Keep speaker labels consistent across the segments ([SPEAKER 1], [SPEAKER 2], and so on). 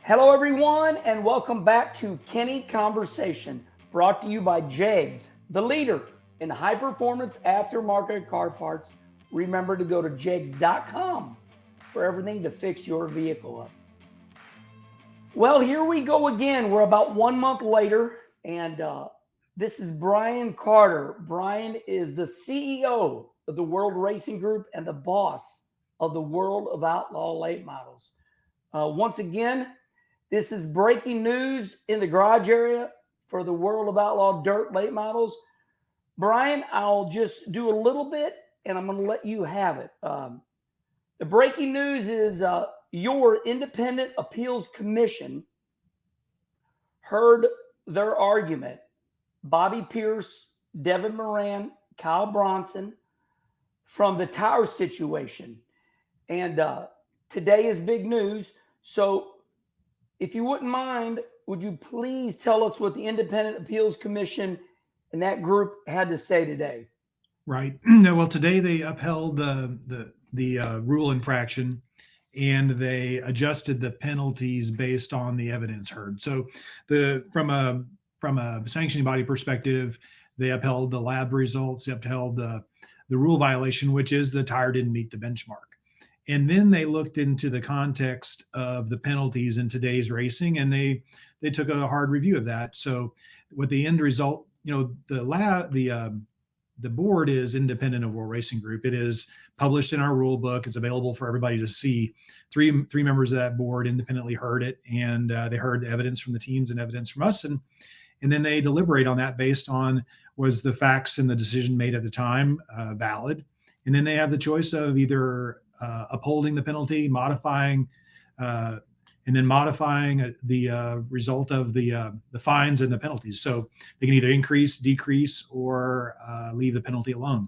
[SPEAKER 1] Hello, everyone, and welcome back to Kenny Conversation, brought to you by JEGS, the leader in high-performance aftermarket car parts. Remember to go to jegs.com for everything to fix your vehicle up. Well, here we go again. We're about 1 month later, and this is Brian Carter. Brian is the CEO of the World Racing Group and the boss of the World of Outlaw late models. Once again, this is breaking news in the garage area for the World of Outlaw dirt late models. Brian, I'll just do a little bit, and I'm going to let you have it. The breaking news is your Independent Appeals Commission heard their argument. Bobby Pierce, Devin Moran, Kyle Bronson from the tire situation. And today is big news. So if you wouldn't mind, would you please tell us what the Independent Appeals Commission and that group had to say today?
[SPEAKER 2] Right. Well, today they upheld the rule infraction, and they adjusted the penalties based on the evidence heard. So from a sanctioning body perspective, they upheld the lab results, they upheld the rule violation, which is the tire didn't meet the benchmark. And then they looked into the context of the penalties in today's racing, and they took a hard review of that. So with the end result, the board is independent of World Racing Group. It is published in our rule book. It's available for everybody to see. Three members of that board independently heard it, and they heard the evidence from the teams and evidence from us, and then they deliberate on that based on, was the facts and the decision made at the time valid, and then they have the choice of either upholding the penalty, modifying, and then modifying the result of the fines and the penalties. So they can either increase, decrease, or leave the penalty alone.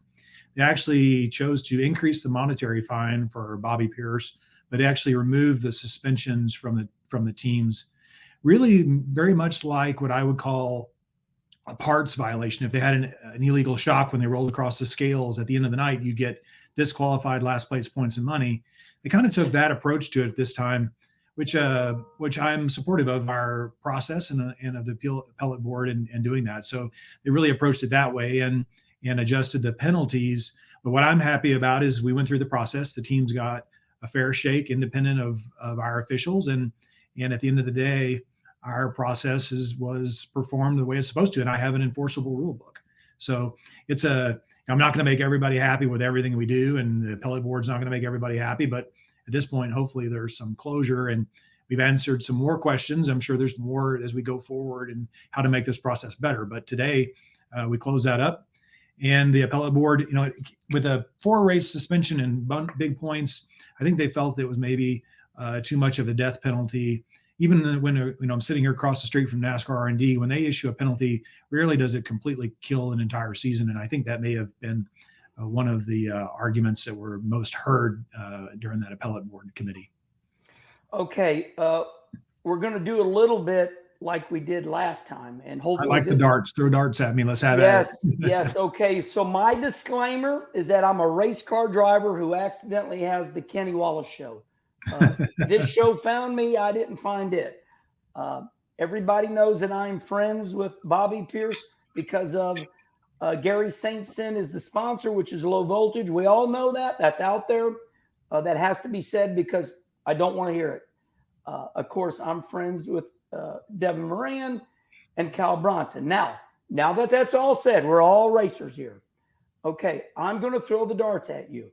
[SPEAKER 2] They actually chose to increase the monetary fine for Bobby Pierce, but actually remove the suspensions from the teams. Really, very much like what I would call a parts violation. If they had an illegal shock when they rolled across the scales at the end of the night, you get disqualified, last place points and money. They kind of took that approach to it this time, which I'm supportive of our process and of the appellate board and doing that. So they really approached it that way and adjusted the penalties. But what I'm happy about is we went through the process. The teams got a fair shake, independent of our officials, and at the end of the day, our process was performed the way it's supposed to, and I have an enforceable rule book. So I'm not going to make everybody happy with everything we do, and the appellate board's not going to make everybody happy, but at this point, hopefully there's some closure, and we've answered some more questions. I'm sure there's more as we go forward and how to make this process better. But today we close that up, and the appellate board, with a 4-race suspension and big points, I think they felt it was maybe too much of a death penalty. Even when I'm sitting here across the street from NASCAR R&D, when they issue a penalty, rarely does it completely kill an entire season. And I think that may have been one of the arguments that were most heard during that appellate board committee.
[SPEAKER 1] Okay, we're going to do a little bit like we did last time, and hopefully
[SPEAKER 2] I like the darts. Throw darts at me. Let's have it.
[SPEAKER 1] Yes. Okay. So my disclaimer is that I'm a race car driver who accidentally has the Kenny Wallace show. This show found me. I didn't find it. Everybody knows that I'm friends with Bobby Pierce because of Gary Saintson is the sponsor, which is low voltage. We all know that. That's out there. That has to be said because I don't want to hear it. Of course, I'm friends with Devin Moran and Kyle Bronson. Now that that's all said, we're all racers here. Okay, I'm going to throw the darts at you.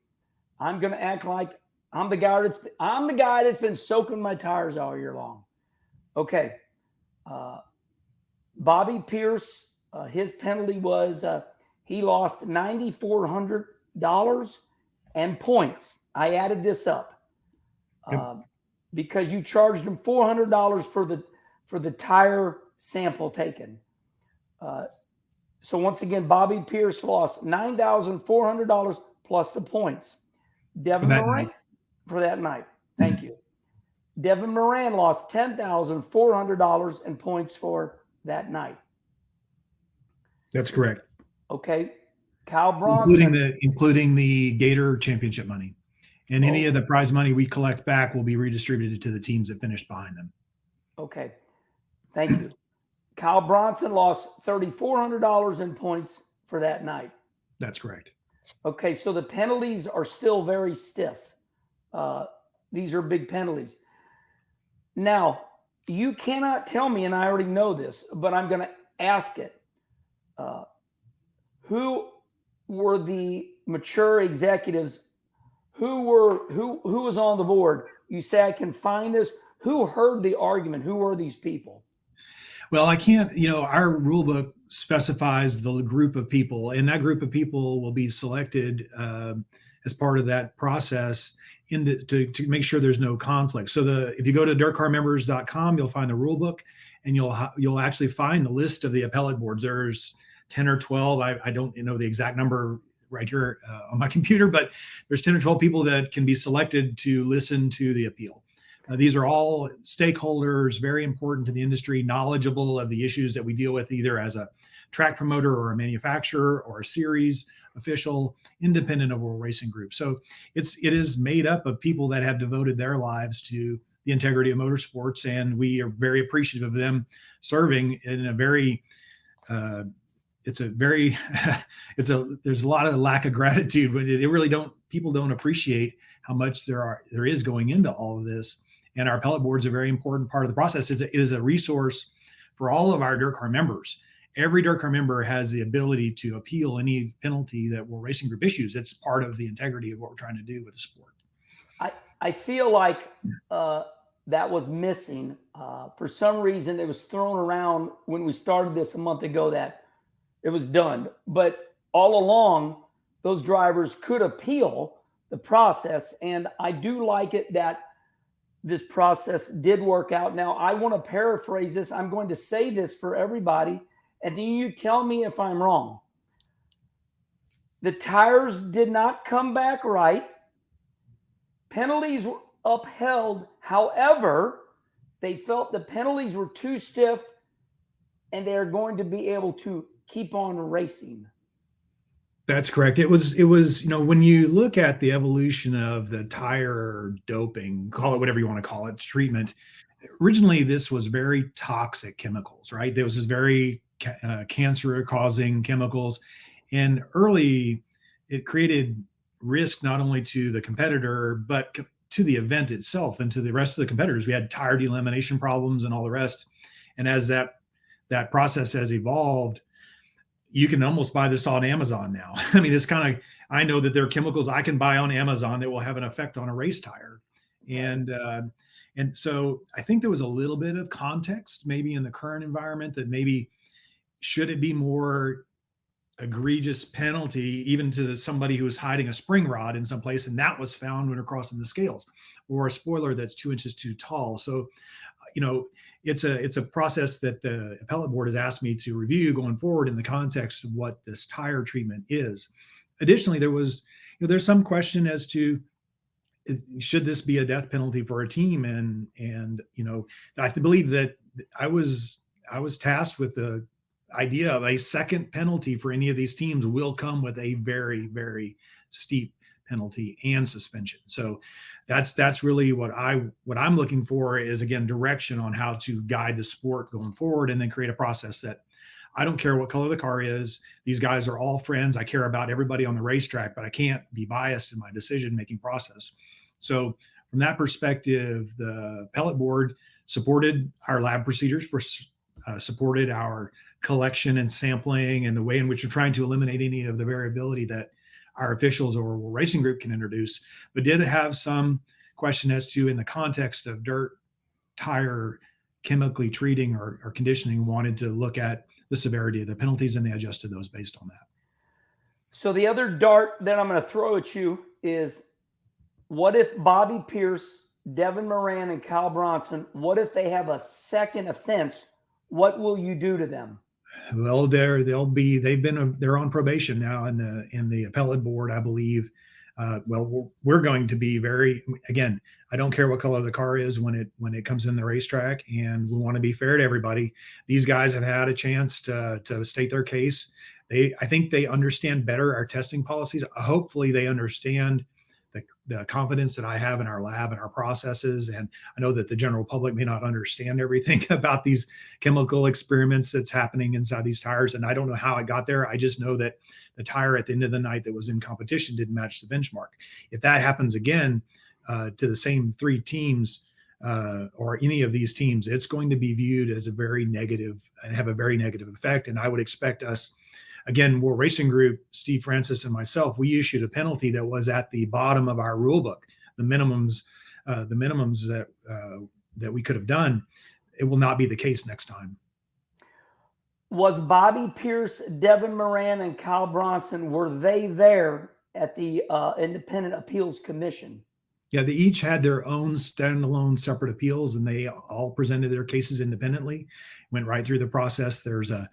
[SPEAKER 1] I'm going to act like I'm the guy that's been soaking my tires all year long. Okay. Bobby Pierce, his penalty was he lost $9,400 and points. I added this up because you charged him $400 for the tire sample taken. So once again, Bobby Pierce lost $9,400 plus the points. Devin Moran for that night. Thank you. Devin Moran lost $10,400 in points for that night.
[SPEAKER 2] That's correct.
[SPEAKER 1] Okay. Kyle Bronson.
[SPEAKER 2] Including the Gator championship money. And any of the prize money we collect back will be redistributed to the teams that finished behind them.
[SPEAKER 1] Okay. Thank you. Kyle Bronson lost $3,400 in points for that night.
[SPEAKER 2] That's correct.
[SPEAKER 1] Okay, so the penalties are still very stiff. These are big penalties. Now, you cannot tell me, and I already know this, but I'm going to ask it. Who were the mature executives? Who was on the board? You say I can find this. Who heard the argument? Who were these people?
[SPEAKER 2] Well, I can't, our rule book specifies the group of people, and that group of people will be selected as part of that process to make sure there's no conflict. So if you go to dirtcarmembers.com, you'll find the rule book, and you'll actually find the list of the appellate boards. There's 10 or 12. I don't know the exact number right here on my computer, but there's 10 or 12 people that can be selected to listen to the appeal. These are all stakeholders, very important to the industry, knowledgeable of the issues that we deal with, either as a track promoter or a manufacturer or a series official, independent of a racing group. So it is made up of people that have devoted their lives to the integrity of motorsports, and we are very appreciative of them serving in a very there's a lot of lack of gratitude, but people don't appreciate how much there is going into all of this. And our appellate board is a very important part of the process. It is a resource for all of our dirt car members. Every dirt car member has the ability to appeal any penalty that World Racing Group issues. It's part of the integrity of what we're trying to do with the sport.
[SPEAKER 1] I feel like that was missing. For some reason, it was thrown around when we started this a month ago that it was done. But all along, those drivers could appeal the process. And I do like it that this process did work out. Now, I want to paraphrase this. I'm going to say this for everybody, and then you tell me if I'm wrong. The tires did not come back right. Penalties were upheld. However, they felt the penalties were too stiff, and they're going to be able to keep on racing.
[SPEAKER 2] That's correct. It was, when you look at the evolution of the tire doping, call it whatever you want to call it, treatment, originally this was very toxic chemicals, right? There was this very cancer causing chemicals. And early, it created risk not only to the competitor, but to the event itself and to the rest of the competitors. We had tire delamination problems and all the rest. And as that process has evolved, you can almost buy this on Amazon now. I mean, I know that there are chemicals I can buy on Amazon that will have an effect on a race tire. And so I think there was a little bit of context maybe in the current environment that maybe should it be more egregious penalty even to somebody who was hiding a spring rod in some place, and that was found when they're crossing the scales, or a spoiler that's 2 inches too tall. So, it's a process that the appellate board has asked me to review going forward in the context of what this tire treatment is. Additionally, there's some question as to should this be a death penalty for a team, and I believe that I was tasked with the idea of a second penalty for any of these teams will come with a very, very steep penalty and suspension. So that's really what I'm looking for is, again, direction on how to guide the sport going forward, and then create a process that I don't care what color the car is. These guys are all friends. I care about everybody on the racetrack, but I can't be biased in my decision-making process. So from that perspective, the appellate board supported our lab procedures, supported our collection and sampling and the way in which you're trying to eliminate any of the variability that our officials or racing group can introduce, but did have some question as to, in the context of dirt tire chemically treating or conditioning, wanted to look at the severity of the penalties, and they adjusted those based on that.
[SPEAKER 1] So the other dart that I'm going to throw at you is, what if Bobby Pierce, Devin Moran, and Kyle Bronson, what if they have a second offense? What will you do to them?
[SPEAKER 2] Well, they're on probation now in the appellate board, I believe. We're going to be very, again, I don't care what color the car is when it comes in the racetrack, and we want to be fair to everybody. These guys have had a chance to state their case. I think they understand better our testing policies. Hopefully they understand the confidence that I have in our lab and our processes. And I know that the general public may not understand everything about these chemical experiments that's happening inside these tires. And I don't know how it got there. I just know that the tire at the end of the night that was in competition didn't match the benchmark. If that happens again to the same three teams or any of these teams, it's going to be viewed as a very negative and have a very negative effect. And I would expect us, again, War Racing Group, Steve Francis and myself, we issued a penalty that was at the bottom of our rule book, the minimums that we could have done. It will not be the case next time.
[SPEAKER 1] Was Bobby Pierce, Devin Moran, and Kyle Bronson, were they there at the Independent Appeals Commission?
[SPEAKER 2] Yeah, they each had their own standalone separate appeals, and they all presented their cases independently, went right through the process. There's a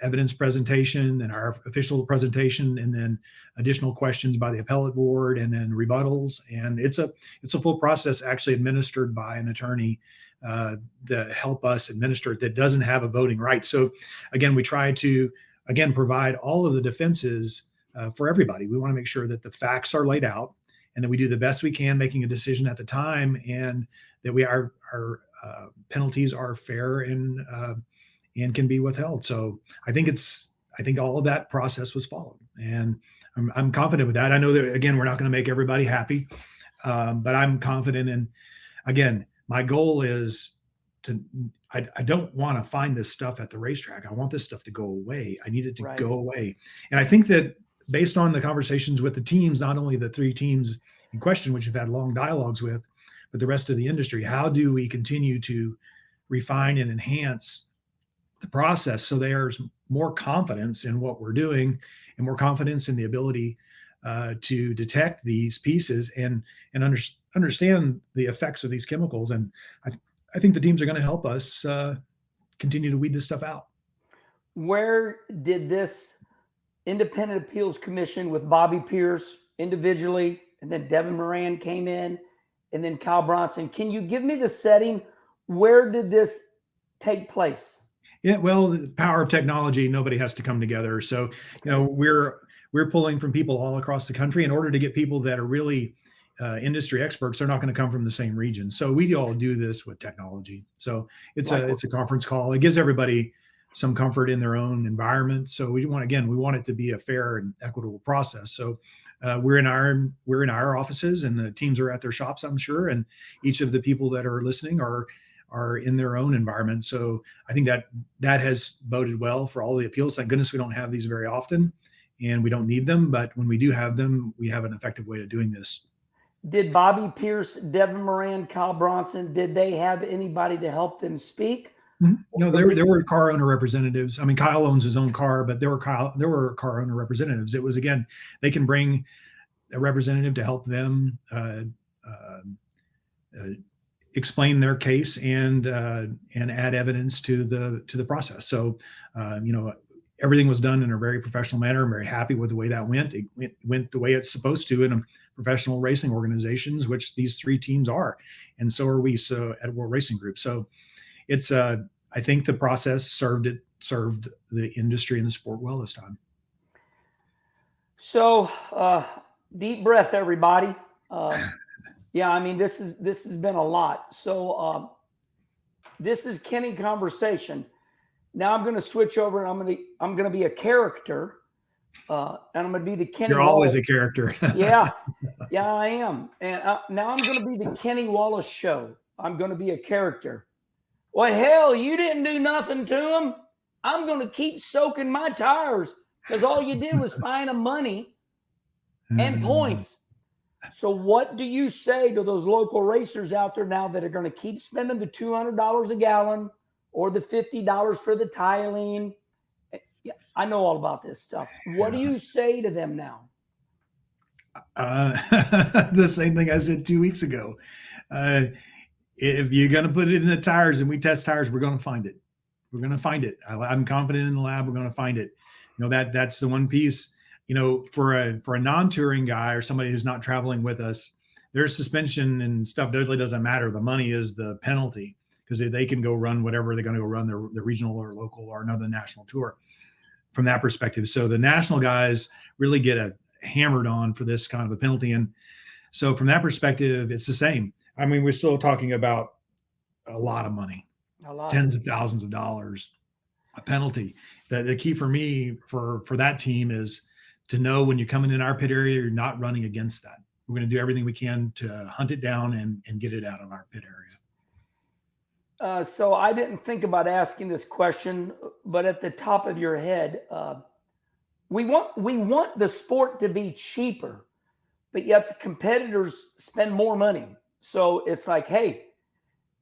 [SPEAKER 2] evidence presentation and our official presentation, and then additional questions by the appellate board, and then rebuttals. And it's a full process actually administered by an attorney that help us administer it that doesn't have a voting right. So again, we try to, again, provide all of the defenses for everybody. We want to make sure that the facts are laid out, and that we do the best we can making a decision at the time, and that our penalties are fair and can be withheld. So I think all of that process was followed, and I'm confident with that. I know that, again, we're not going to make everybody happy, but I'm confident. And again, my goal is I don't want to find this stuff at the racetrack. I want this stuff to go away. I need it to go away. And I think that based on the conversations with the teams, not only the three teams in question, which we've had long dialogues with, but the rest of the industry, how do we continue to refine and enhance the process so there's more confidence in what we're doing and more confidence in the ability to detect these pieces and understand the effects of these chemicals. And I think the teams are going to help us continue to weed this stuff out.
[SPEAKER 1] Where did this Independent Appeals Commission with Bobby Pierce individually, and then Devin Moran came in, and then Kyle Bronson, can you give me the setting? Where did this take place?
[SPEAKER 2] Yeah, well, the power of technology, nobody has to come together. So, we're pulling from people all across the country in order to get people that are really industry experts. They're not going to come from the same region. So we all do this with technology. So it's a conference call. It gives everybody some comfort in their own environment. So we want it to be a fair and equitable process. So we're in our offices, and the teams are at their shops, I'm sure. And each of the people that are listening are in their own environment. So I think that has boded well for all the appeals. Thank goodness we don't have these very often, and we don't need them. But when we do have them, we have an effective way of doing this.
[SPEAKER 1] Did Bobby Pierce, Devin Moran, Kyle Bronson, did they have anybody to help them speak?
[SPEAKER 2] Mm-hmm. No, there were car owner representatives. I mean, Kyle owns his own car, but there were car owner representatives. It was, again, they can bring a representative to help them explain their case and add evidence to the process. So, everything was done in a very professional manner. I'm very happy with the way that went. It went the way it's supposed to in a professional racing organizations, which these three teams are, and so are we. So at World Racing Group, so. It's I think the process served the industry and the sport well this time.
[SPEAKER 1] So deep breath, everybody. Yeah, I mean, this has been a lot. So this is Kenny Conversation. Now I'm going to switch over, and I'm going to be a character, and I'm going to be the Kenny.
[SPEAKER 2] You're always a character.
[SPEAKER 1] Yeah, I am. And now I'm going to be the Kenny Wallace show. I'm going to be a character. Well, hell, you didn't do nothing to him. I'm going to keep soaking my tires because all you did was find them money and points. So what do you say to those local racers out there now that are going to keep spending the $200 a gallon or the $50 for the tiling? Yeah, I know all about this stuff. What do you say to them now?
[SPEAKER 2] The same thing I said 2 weeks ago. If you're going to put it in the tires and we test tires, we're going to find it. We're going to find it. I'm confident in the lab. We're going to find it. That's the one piece, for a non-touring guy or somebody who's not traveling with us, their suspension and stuff really doesn't matter. The money is the penalty, because they can go run whatever they're going to go run, their regional or local or another national tour from that perspective. So the national guys really get hammered on for this kind of a penalty. And So from that perspective, it's the same. I mean, we're still talking about a lot of money,
[SPEAKER 1] A lot.
[SPEAKER 2] tens of thousands of dollars, a penalty. The key for me for that team is to know when you're coming in our pit area, you're not running against that. We're going to do everything we can to hunt it down and get it out of our pit area.
[SPEAKER 1] So I didn't think about asking this question, but at the top of your head, we want the sport to be cheaper, but yet the competitors spend more money. So it's like, hey,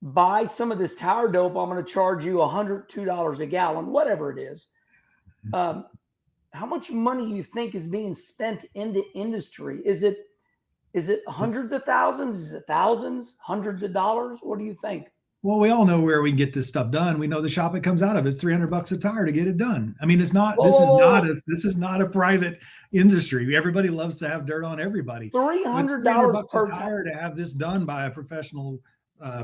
[SPEAKER 1] buy some of this tire dope. I'm going to charge you $102 a gallon, whatever it is. How much money do you think is being spent in the industry? Is it hundreds of thousands? Is it thousands, hundreds of dollars? What do you think?
[SPEAKER 2] Well, we all know where we get this stuff done. We know the shop it comes out of. It's $300 a tire to get it done. I mean, it's not. This is not a private industry. Everybody loves to have dirt on everybody.
[SPEAKER 1] $300 per
[SPEAKER 2] tire to have this done by a professional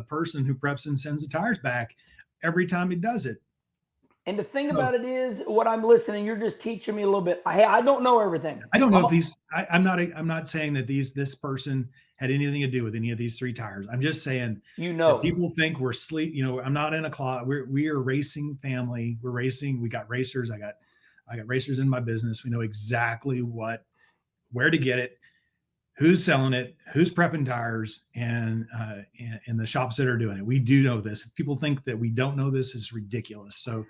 [SPEAKER 2] person who preps and sends the tires back every time he does it.
[SPEAKER 1] And the thing about it is, what I'm listening, you're just teaching me a little bit. Hey, I don't know everything.
[SPEAKER 2] I don't know if these. I'm not saying that this person had anything to do with any of these 3 tires. I'm just saying, people think we're sleep. I'm not in a closet. We are a racing family. We're racing. We got racers. I got racers in my business. We know exactly where to get it, who's selling it, who's prepping tires, and the shops that are doing it. We do know this. If people think that we don't know this, is ridiculous. So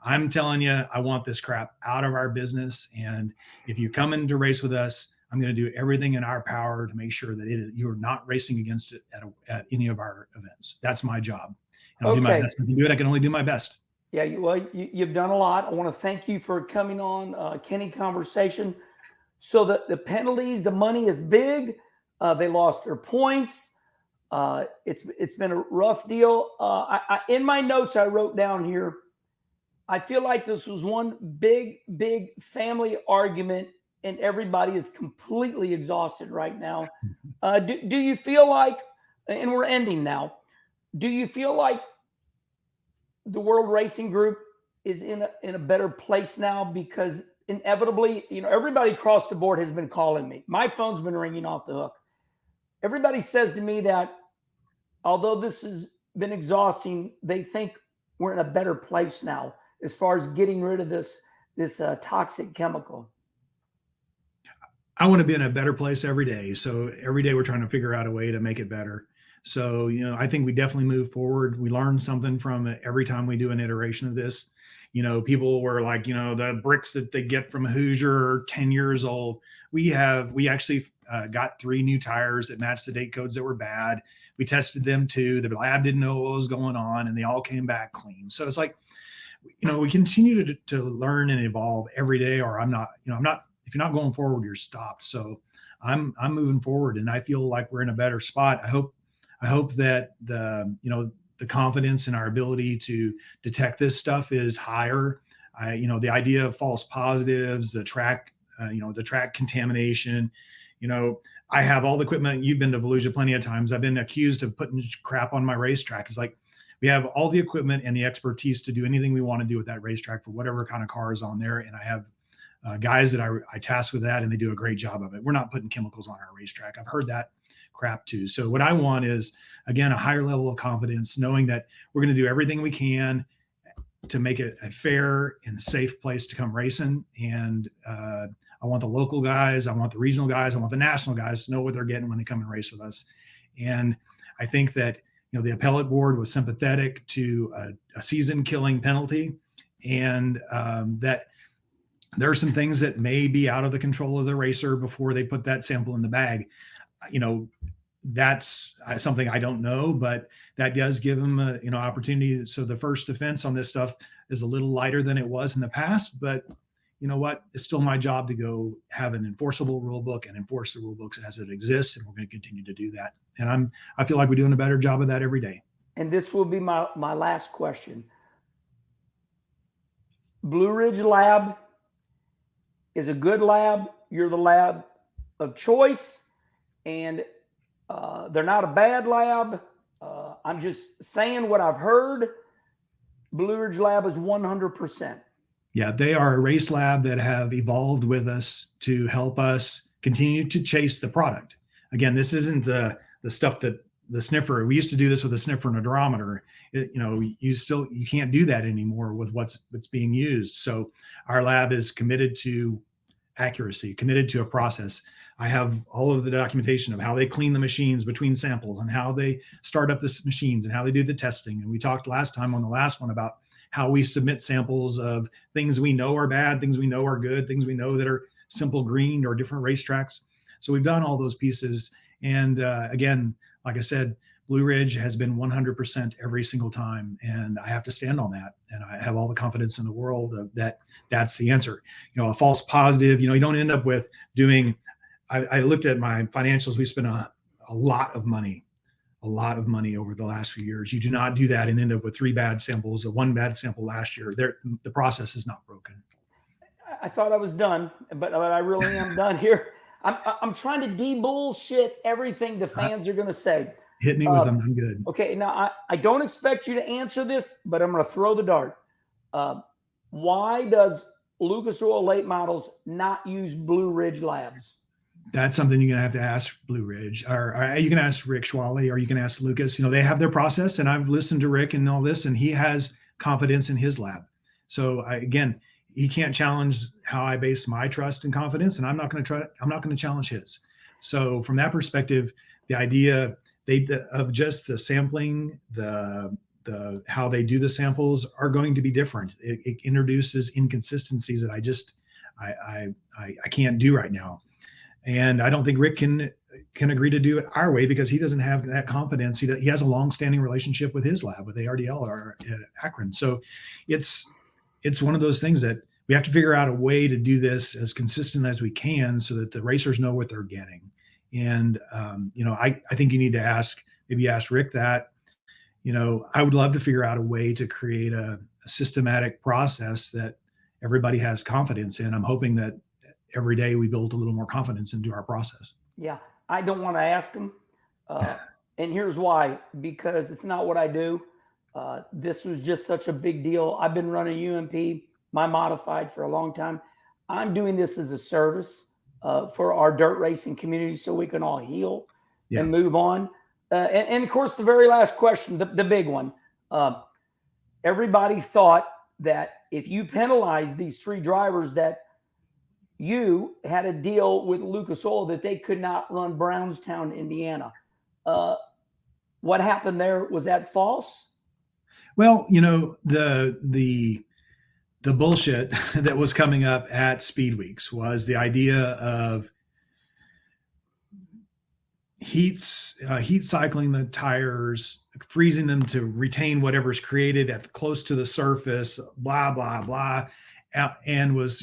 [SPEAKER 2] I'm telling you, I want this crap out of our business. And if you come in to race with us, I'm going to do everything in our power to make sure that you're not racing against it at any of our events. That's my job. And I'll do my best. If I can do it, I can only do my best.
[SPEAKER 1] Yeah, you've done a lot. I want to thank you for coming on Kenny Conversation. So the penalties, the money is big. They lost their points. It's been a rough deal. In my notes, I wrote down here, I feel like this was one big family argument, and everybody is completely exhausted right now. Do you feel like, and we're ending now, do you feel like the World Racing Group is in a better place now? Because inevitably, everybody across the board has been calling me. My phone's been ringing off the hook. Everybody says to me that although this has been exhausting, they think we're in a better place now as far as getting rid of this toxic chemical.
[SPEAKER 2] I want to be in a better place every day. So every day we're trying to figure out a way to make it better. So, I think we definitely move forward. We learn something from it every time we do an iteration of this. People were like, the bricks that they get from Hoosier are 10 years old. We actually got 3 new tires that matched the date codes that were bad. We tested them too. The lab didn't know what was going on, and they all came back clean. So it's like, we continue to learn and evolve every day, or I'm not, if you're not going forward, you're stopped. So I'm moving forward, and I feel like we're in a better spot. I hope that the confidence in our ability to detect this stuff is higher. The idea of false positives, the track contamination, I have all the equipment. You've been to Volusia plenty of times. I've been accused of putting crap on my racetrack. It's like, we have all the equipment and the expertise to do anything we want to do with that racetrack for whatever kind of car is on there. And I have guys that I task with that, and they do a great job of it. We're not putting chemicals on our racetrack. I've heard that crap too. So what I want is, again, a higher level of confidence, knowing that we're going to do everything we can to make it a fair and safe place to come racing. And I want the local guys, I want the regional guys, I want the national guys to know what they're getting when they come and race with us. And I think that, the appellate board was sympathetic to a season-killing penalty, and that there are some things that may be out of the control of the racer before they put that sample in the bag. That's something I don't know, but that does give them a opportunity. So the first defense on this stuff is a little lighter than it was in the past, but you know what? It's still my job to go have an enforceable rule book and enforce the rule books as it exists. And we're going to continue to do that. And I feel like we're doing a better job of that every day.
[SPEAKER 1] And this will be my last question. Blue Ridge Lab is a good lab. You're the lab of choice, and they're not a bad lab. I'm just saying what I've heard. Blue Ridge Lab is 100%.
[SPEAKER 2] Yeah, they are a race lab that have evolved with us to help us continue to chase the product. again, this isn't the stuff that the sniffer, we used to do this with a sniffer and a odorometer. You can't do that anymore with what's being used. So our lab is committed to accuracy, committed to a process. I have all of the documentation of how they clean the machines between samples and how they start up the machines and how they do the testing. And we talked last time on the last one about how we submit samples of things we know are bad, things we know are good, things we know that are simple green or different racetracks. So we've done all those pieces. And again, like I said, Blue Ridge has been 100% every single time. And I have to stand on that. And I have all the confidence in the world that that's the answer. A false positive, you don't end up with doing, I looked at my financials. We spent a lot of money over the last few years. You do not do that and end up with 3 bad samples or 1 bad sample last year. The process is not broken.
[SPEAKER 1] I thought I was done, but I really am done here. I'm trying to de-bullshit everything the fans are going to say.
[SPEAKER 2] Hit me with them. I'm good.
[SPEAKER 1] Okay. Now I don't expect you to answer this, but I'm going to throw the dart. Why does Lucas Oil late models not use Blue Ridge labs?
[SPEAKER 2] That's something you're going to have to ask Blue Ridge, or you can ask Rick Schwally, or you can ask Lucas. They have their process, and I've listened to Rick and all this, and he has confidence in his lab. So again, he can't challenge how I base my trust and confidence, and I'm not going to challenge his. So from that perspective, the idea of just the sampling, the how they do the samples are going to be different. It introduces inconsistencies that I can't do right now. And I don't think Rick can agree to do it our way because he doesn't have that confidence. He has a long-standing relationship with his lab, with ARDL or at Akron. So it's one of those things that we have to figure out a way to do this as consistent as we can so that the racers know what they're getting. And, I think you need to maybe ask Rick that. I would love to figure out a way to create a systematic process that everybody has confidence in. I'm hoping that every day we build a little more confidence into our process.
[SPEAKER 1] Yeah, I don't want to ask him. And here's why, because it's not what I do. This was just such a big deal. I've been running UMP, my modified, for a long time. I'm doing this as a service for our dirt racing community so we can all heal and move on. And of course, the very last question, the big one. Everybody thought that if you penalize these 3 drivers that you had a deal with Lucas Oil that they could not run Brownstown, Indiana. What happened there? Was that false?
[SPEAKER 2] Well, the bullshit that was coming up at Speed Weeks was the idea of heat cycling the tires, freezing them to retain whatever's created at close to the surface, blah, blah, blah. And was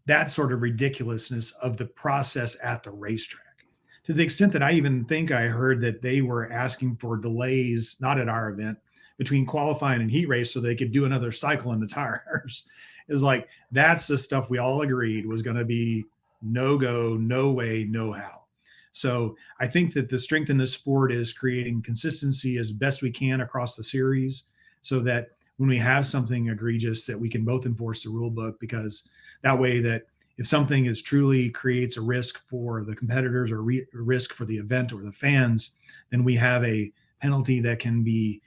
[SPEAKER 2] that sort of ridiculousness of the process at the racetrack, to the extent that I even think I heard that they were asking for delays, not at our event, between qualifying and heat race so they could do another cycle in the tires. Is like, that's the stuff we all agreed was going to be no go, no way, no how. So I think that the strength in this sport is creating consistency as best we can across the series so that when we have something egregious that we can both enforce the rule book, because that way that if something is truly creates a risk for the competitors or risk for the event or the fans, then we have a penalty that can be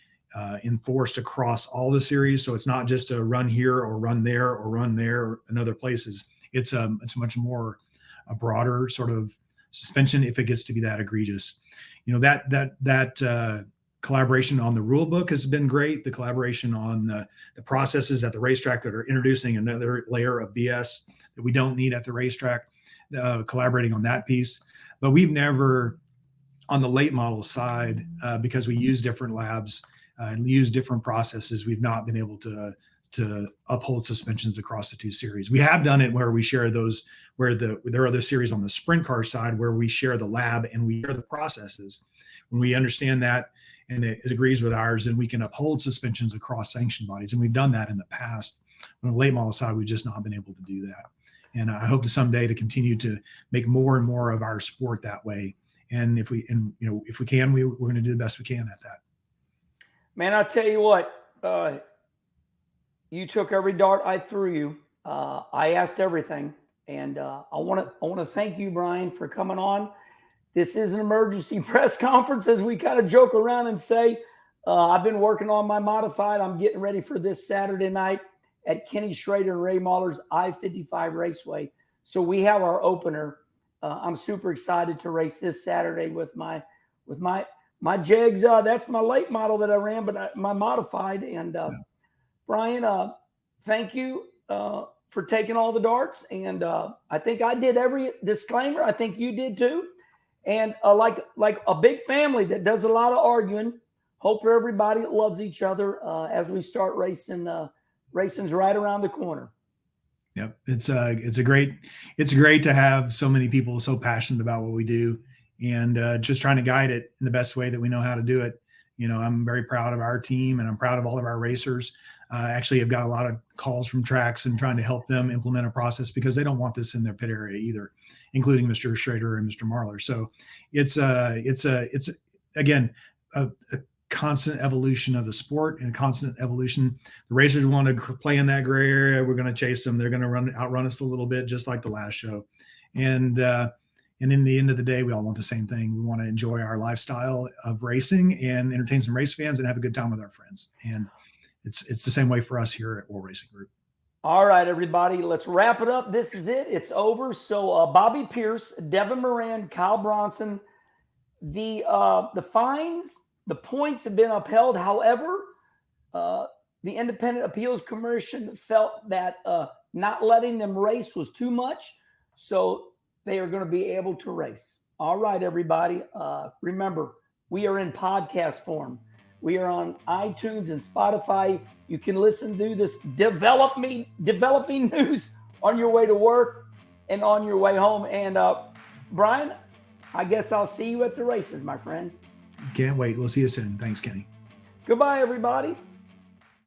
[SPEAKER 2] enforced across all the series. So it's not just a run here or run there or run there in other places. It's much more a broader sort of suspension if it gets to be that egregious. That collaboration on the rule book has been great. The collaboration on the processes at the racetrack that are introducing another layer of BS that we don't need at the racetrack, collaborating on that piece. But we've never, on the late model side, because we use different labs and use different processes, we've not been able to uphold suspensions across the 2 series. We have done it where we share those, where there are other series on the sprint car side where we share the lab and we share the processes. When we understand that and it agrees with ours, then we can uphold suspensions across sanction bodies. And we've done that in the past. On the late model side, we've just not been able to do that. And I hope to someday to continue to make more and more of our sport that way. And if we can, we're going to do the best we can at that.
[SPEAKER 1] Man, I'll tell you what, you took every dart I threw you. I asked everything. And I want to thank you, Brian, for coming on. This is an emergency press conference, as we kind of joke around and say. I've been working on my modified. I'm getting ready for this Saturday night at Kenny Schrader and Ray Mahler's I-55 Raceway. So we have our opener. I'm super excited to race this Saturday with my JEGS. That's my late model that I ran, but my modified. And Brian, thank you for taking all the darts. And I think I did every disclaimer. I think you did too. And like a big family that does a lot of arguing. Hope for everybody that loves each other as we start racing. Racing's right around the corner.
[SPEAKER 2] Yep, it's great to have so many people so passionate about what we do, and just trying to guide it in the best way that we know how to do it. I'm very proud of our team, and I'm proud of all of our racers. Actually, I've got a lot of calls from tracks and trying to help them implement a process because they don't want this in their pit area either, including Mr. Schrader and Mr. Marlar. So it's again a constant evolution of the sport and constant evolution. The racers want to play in that gray area. We're going to chase them. They're going to outrun us a little bit, just like the last show. And in the end of the day, we all want the same thing. We want to enjoy our lifestyle of racing and entertain some race fans and have a good time with our friends. And it's the same way for us here at World Racing Group.
[SPEAKER 1] All right, everybody, let's wrap it up. This is it. It's over. So Bobby Pierce, Devin Moran, Kyle Bronson, the fines, the points have been upheld. However, the Independent Appeals Commission felt that not letting them race was too much. So they are going to be able to race. All right, everybody. Remember, we are in podcast form. We are on iTunes and Spotify. You can listen to this developing news on your way to work and on your way home. And Brian, I guess I'll see you at the races, my friend.
[SPEAKER 2] Can't wait. We'll see you soon. Thanks, Kenny.
[SPEAKER 1] Goodbye, everybody.